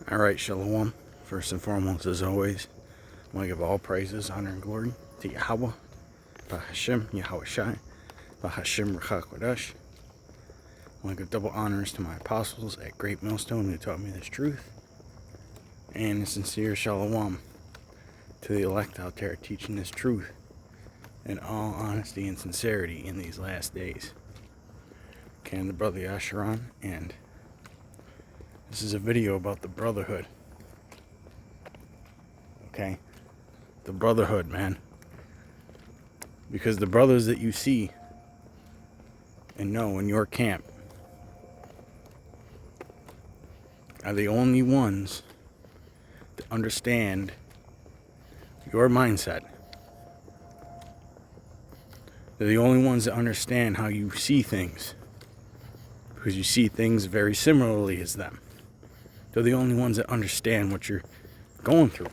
Alright, Shalom. First and foremost, as always, I want to give all praises, honor, and glory to Yahweh, Bahashem, Yahweh Shai, Bahashem, Ruach HaKodesh. I want to give double honors to my apostles at Great Millstone who taught me this truth, and a sincere Shalom to the elect out there teaching this truth in all honesty and sincerity in these last days. Okay, I'm the brother Yasharon, and this is a video about the brotherhood. Okay? The brotherhood, man. Because the brothers that you see and know in your camp are the only ones that understand your mindset. They're the only ones that understand how you see things, because you see things very similarly as them. They're the only ones that understand what you're going through.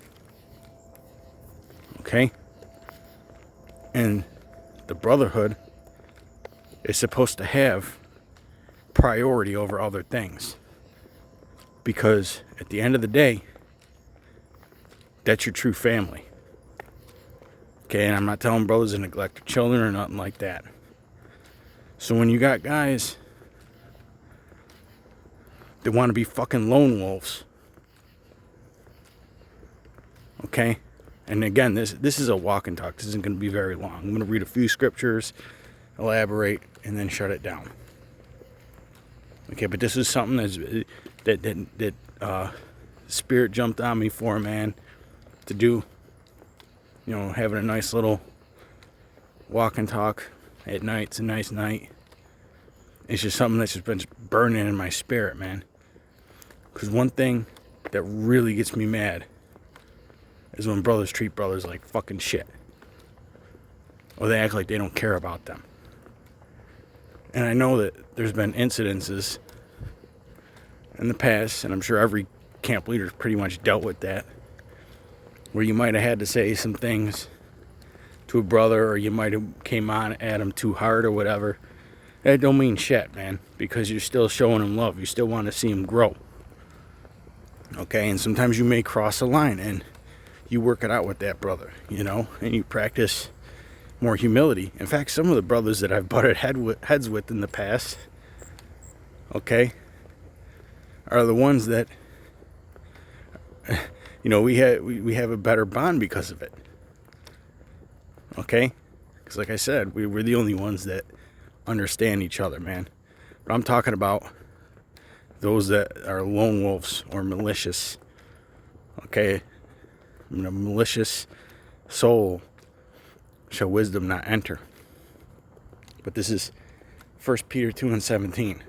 Okay? And the brotherhood is supposed to have priority over other things. Because at the end of the day, that's your true family. Okay, and I'm not telling brothers to neglect their children or nothing like that. So when you got guys that want to be fucking lone wolves, okay? And again, this is a walk and talk. This isn't going to be very long. I'm going to read a few scriptures, elaborate, and then shut it down. Okay, but this is something that Spirit jumped on me for, man, to do. You know, having a nice little walk and talk at night. It's a nice night. It's just something that's just been burning in my spirit, man. Because one thing that really gets me mad is when brothers treat brothers like fucking shit. Or they act like they don't care about them. And I know that there's been incidences in the past, and I'm sure every camp leader's pretty much dealt with that, where you might have had to say some things to a brother, or you might have came on at him too hard or whatever. That don't mean shit, man, because you're still showing him love. You still want to see him grow. Okay, and sometimes you may cross a line, and you work it out with that brother, you know, and you practice more humility. In fact, some of the brothers that I've butted heads with in the past, okay, are the ones that, you know, we have a better bond because of it. Okay? Because like I said, we're the only ones that understand each other, man. But I'm talking about those that are lone wolves or malicious. Okay? In a malicious soul shall wisdom not enter. But this is 1 Peter 2:17.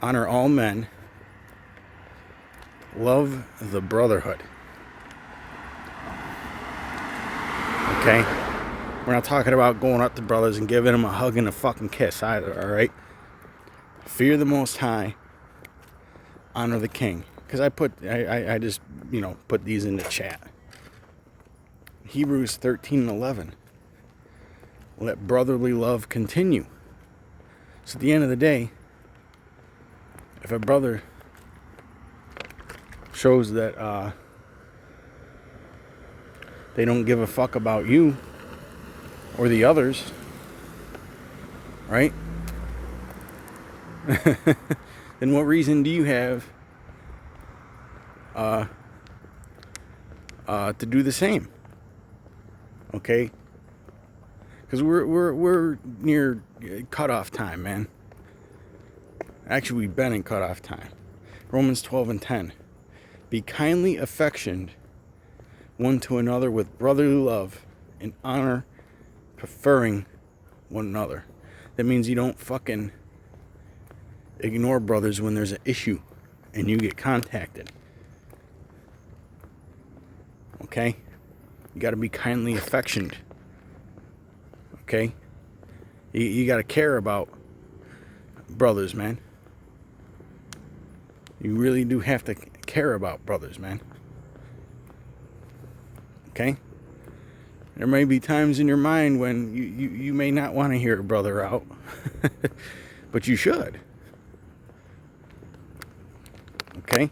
Honor all men. Love the brotherhood. Okay? We're not talking about going up to brothers and giving them a hug and a fucking kiss either, alright? Fear the Most High. Honor the King. Because I just, you know, put these in the chat. Hebrews 13:11. Let brotherly love continue. So at the end of the day, if a brother shows that they don't give a fuck about you or the others, right? Then what reason do you have to do the same? Okay? Because we're near cutoff time, man. Actually, we've been in cutoff time. Romans 12:10. Be kindly affectioned one to another with brotherly love and honor, preferring one another. That means you don't fucking ignore brothers when there's an issue and you get contacted. Okay? You gotta be kindly affectioned. Okay? You gotta care about brothers, man. You really do have to care about brothers, man. Okay? There may be times in your mind when you may not want to hear a brother out. But you should. Okay?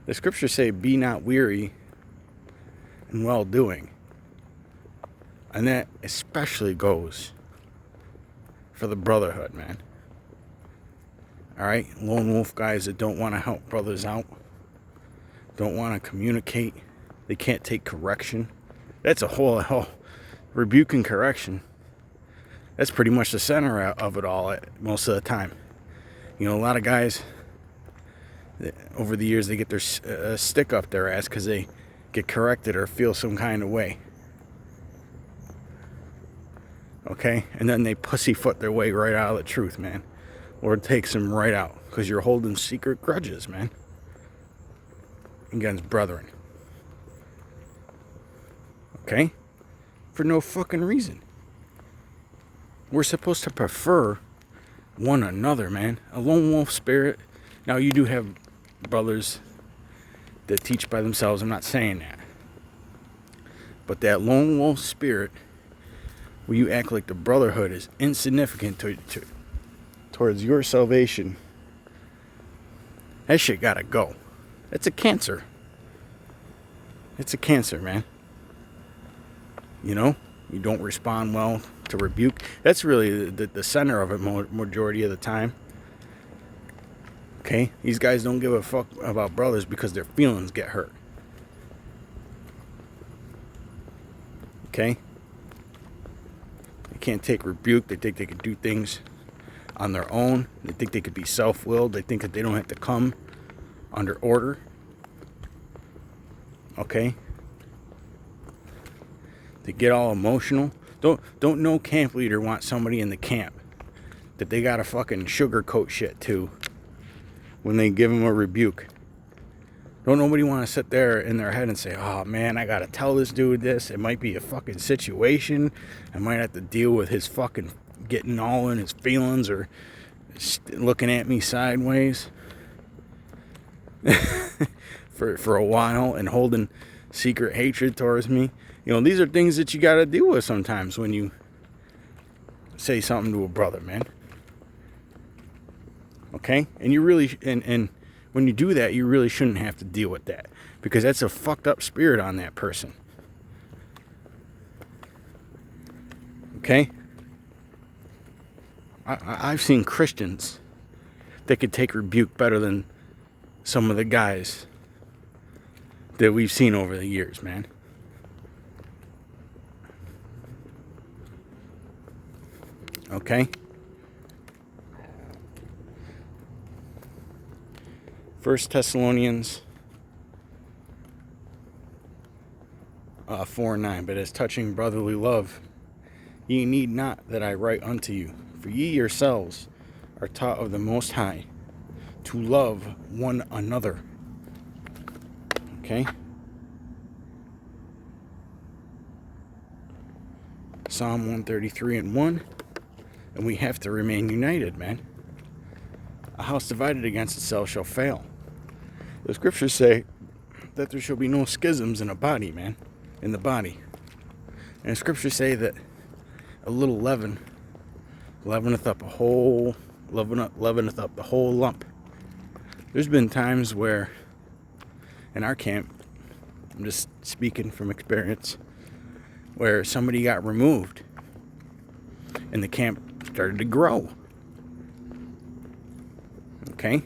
The scriptures say, be not weary in well doing. And that especially goes for the brotherhood, man. Alright? Lone wolf guys that don't want to help brothers out, don't want to communicate, they can't take correction. That's a whole rebuke and correction. That's pretty much the center of it all most of the time. You know, a lot of guys, over the years, they get their stick up their ass because they get corrected or feel some kind of way. Okay? And then they pussyfoot their way right out of the truth, man. Lord takes them right out because you're holding secret grudges, man, against brethren. Okay? For no fucking reason. We're supposed to prefer one another, man. A lone wolf spirit. Now, you do have brothers that teach by themselves. I'm not saying that. But that lone wolf spirit, where you act like the brotherhood is insignificant towards your salvation, that shit gotta go. It's a cancer. It's a cancer, man. You know? You don't respond well to rebuke. That's really the center of it majority of the time. Okay? These guys don't give a fuck about brothers because their feelings get hurt. Okay? They can't take rebuke. They think they can do things on their own. They think they could be self-willed. They think that they don't have to come under order. Okay? They get all emotional. Don't no camp leader want somebody in the camp that they gotta fucking sugarcoat shit to when they give them a rebuke. Don't nobody want to sit there in their head and say, oh man, I gotta tell this dude this. It might be a fucking situation. I might have to deal with his fucking getting all in his feelings or looking at me sideways for a while and holding secret hatred towards me. You know, these are things that you got to deal with sometimes when you say something to a brother, man. Okay? And you really, and when you do that, you really shouldn't have to deal with that, because that's a fucked up spirit on that person. Okay? I've seen Christians that could take rebuke better than some of the guys that we've seen over the years, man. Okay? 1 Thessalonians 4:9. But as touching brotherly love, ye need not that I write unto you, for ye yourselves are taught of the Most High to love one another. Okay? Psalm 133:1. And we have to remain united, man. A house divided against itself shall fail. The scriptures say that there shall be no schisms in a body, man. In the body. And the scriptures say that a little leaven leaveneth up the whole lump. There's been times where in our camp, I'm just speaking from experience, where somebody got removed and the camp started to grow. Okay?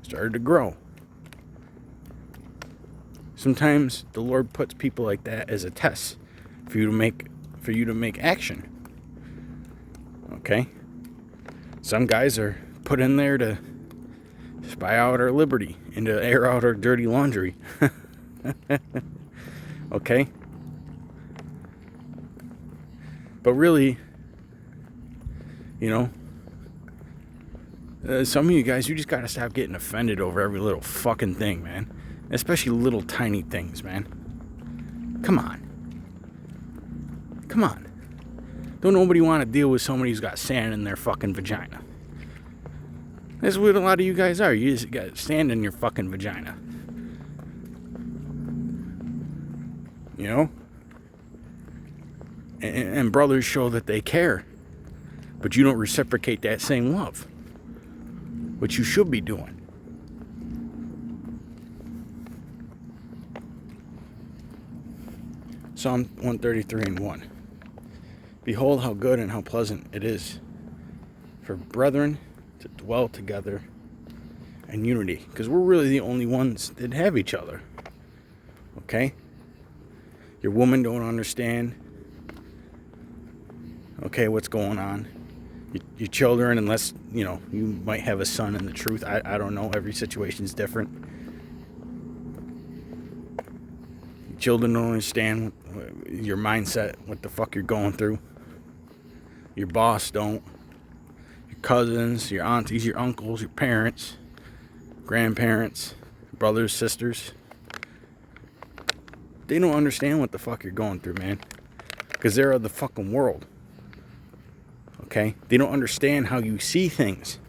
Started to grow. Sometimes the Lord puts people like that as a test for you to make action. Okay? Some guys are put in there to spy out our liberty and to air out our dirty laundry. Okay? But really, you know, some of you guys, you just gotta stop getting offended over every little fucking thing, man. Especially little tiny things, man. Come on. Come on. Don't nobody want to deal with somebody who's got sand in their fucking vagina. That's what a lot of you guys are. You just got sand in your fucking vagina. You know? And brothers show that they care but you don't reciprocate that same love, which you should be doing. Psalm 133:1. Behold how good and how pleasant it is for brethren to dwell together in unity. Because we're really the only ones that have each other. Okay? Your woman don't understand, okay, what's going on. Your children, unless, you might have a son in the truth. I don't know. Every situation's different. Your children don't understand your mindset, what the fuck you're going through. Your boss don't. Your cousins, your aunties, your uncles, your parents, grandparents, brothers, sisters. They don't understand what the fuck you're going through, man. Because they're of the fucking world. Okay? They don't understand how you see things.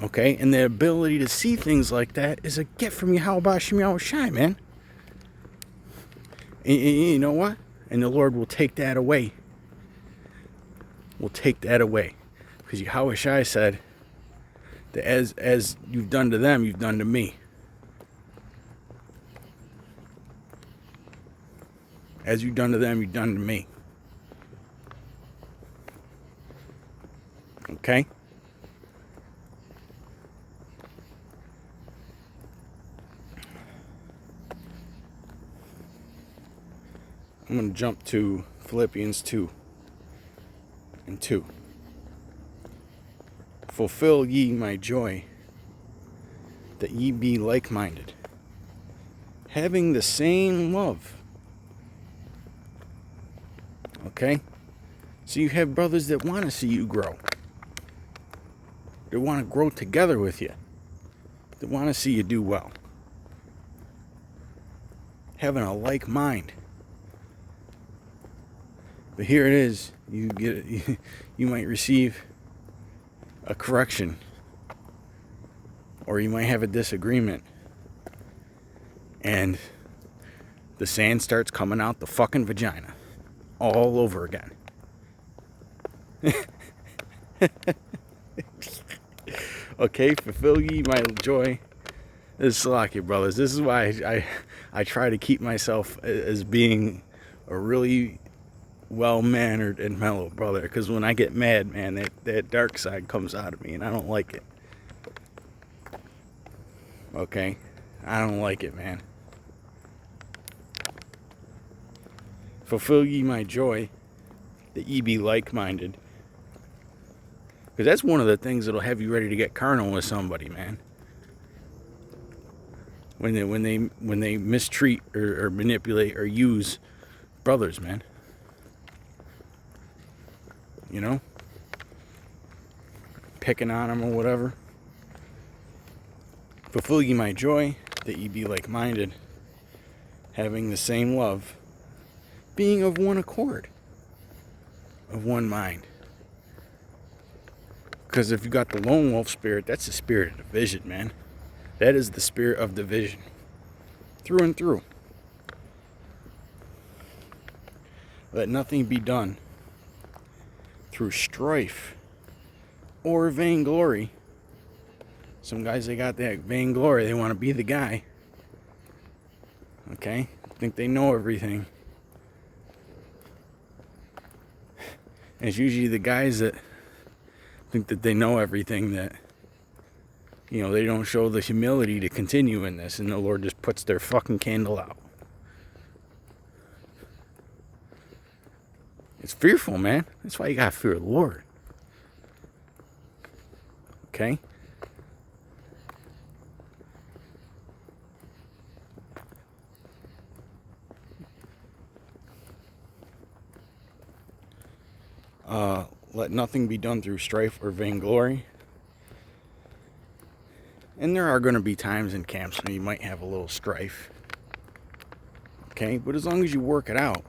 Okay? And the ability to see things like that is a gift from Yahweh Shem Yahweh Shai, man. And you know what? And the Lord will take that away. Will take that away. Because Yahweh Shai said that as you've done to them, you've done to me. As you've done to them, you've done to me. Okay? I'm going to jump to Philippians 2:2. Fulfill ye my joy, that ye be like-minded, having the same love. Okay? So you have brothers that want to see you grow. They want to grow together with you. They want to see you do well. Having a like mind. But here it is. You might receive a correction. Or you might have a disagreement. And the sand starts coming out the fucking vagina. All over again. Okay, fulfill ye my joy. This is Salakia, brothers. This is why I try to keep myself as being a really well-mannered and mellow brother. Because when I get mad, man, that dark side comes out of me, and I don't like it. Okay? I don't like it, man. Fulfill ye my joy, that ye be like-minded. Because that's one of the things that'll have you ready to get carnal with somebody, man. When they mistreat or manipulate or use brothers, man. You know? Picking on them or whatever. Fulfill ye my joy, that ye be like-minded, having the same love, being of one accord, of one mind. Because if you got the lone wolf spirit, that's the spirit of division, man. That is the spirit of division. Through and through. Let nothing be done through strife or vainglory. Some guys, they got that vainglory. They want to be the guy. Okay? Think they know everything. And it's usually the guys that think that they know everything that, they don't show the humility to continue in this, and the Lord just puts their fucking candle out. It's fearful, man. That's why you gotta fear the Lord. Okay? Let nothing be done through strife or vainglory. And there are going to be times in camps when you might have a little strife. Okay? But as long as you work it out,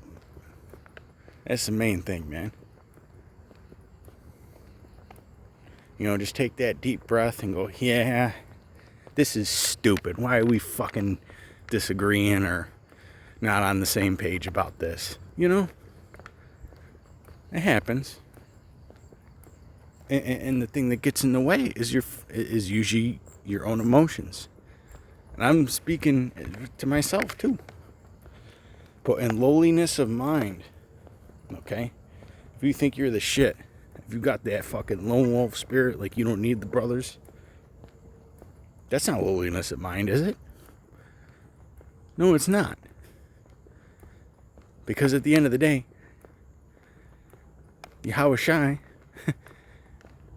that's the main thing, man. Just take that deep breath and go, yeah, this is stupid. Why are we fucking disagreeing or not on the same page about this? It happens. And the thing that gets in the way is usually your own emotions. And I'm speaking to myself too. But in lowliness of mind, okay? If you think you're the shit, if you got that fucking lone wolf spirit, like you don't need the brothers, that's not lowliness of mind, is it? No, it's not. Because at the end of the day, Yahweh Shai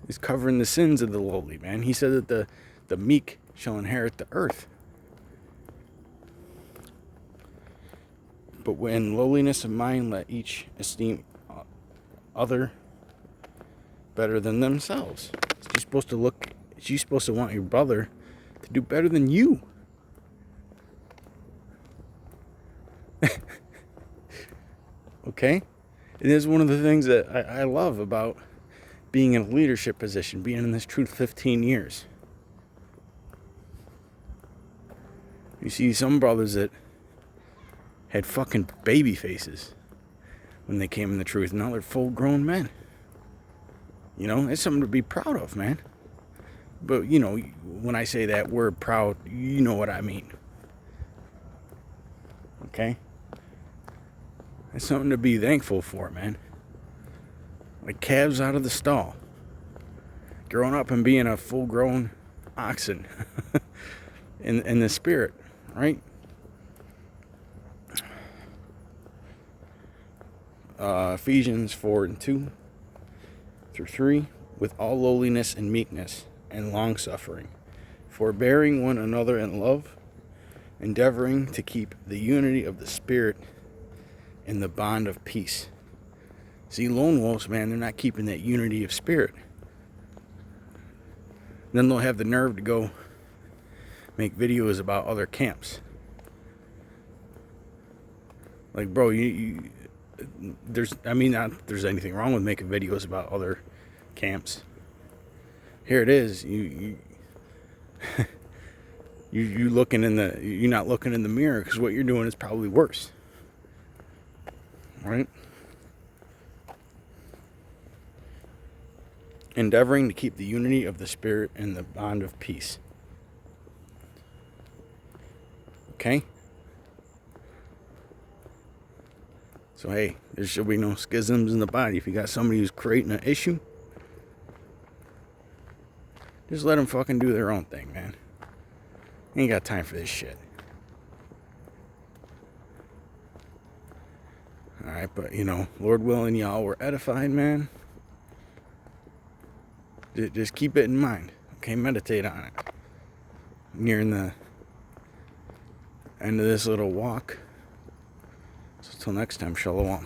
is covering the sins of the lowly, man. He said that the meek shall inherit the earth. But when lowliness of mind, let each esteem other better than themselves. You're supposed to want your brother to do better than you. Okay? It is one of the things that I love about being in a leadership position, being in this truth 15 years. You see some brothers that had fucking baby faces when they came in the truth. Now they're full grown men. You know, it's something to be proud of, man. But, you know, when I say that word proud, you know what I mean. Okay? It's something to be thankful for, man. Like calves out of the stall. Growing up and being a full grown oxen in the spirit, right? Ephesians 4:2-3, with all lowliness and meekness and long-suffering, forbearing one another in love, endeavoring to keep the unity of the Spirit in the bond of peace. See, lone wolves, man, they're not keeping that unity of spirit. Then they'll have the nerve to go make videos about other camps. Like, bro, not there's anything wrong with making videos about other camps. Here it is, you're not looking in the mirror, because what you're doing is probably worse, right? Endeavoring to keep the unity of the Spirit and the bond of peace. Okay? So, hey, there should be no schisms in the body. If you got somebody who's creating an issue, just let them fucking do their own thing, man. Ain't got time for this shit. Alright, but, you know, Lord willing, y'all were edified, man. Just keep it in mind. Okay, meditate on it. Nearing the end of this little walk. So, till next time, shalom.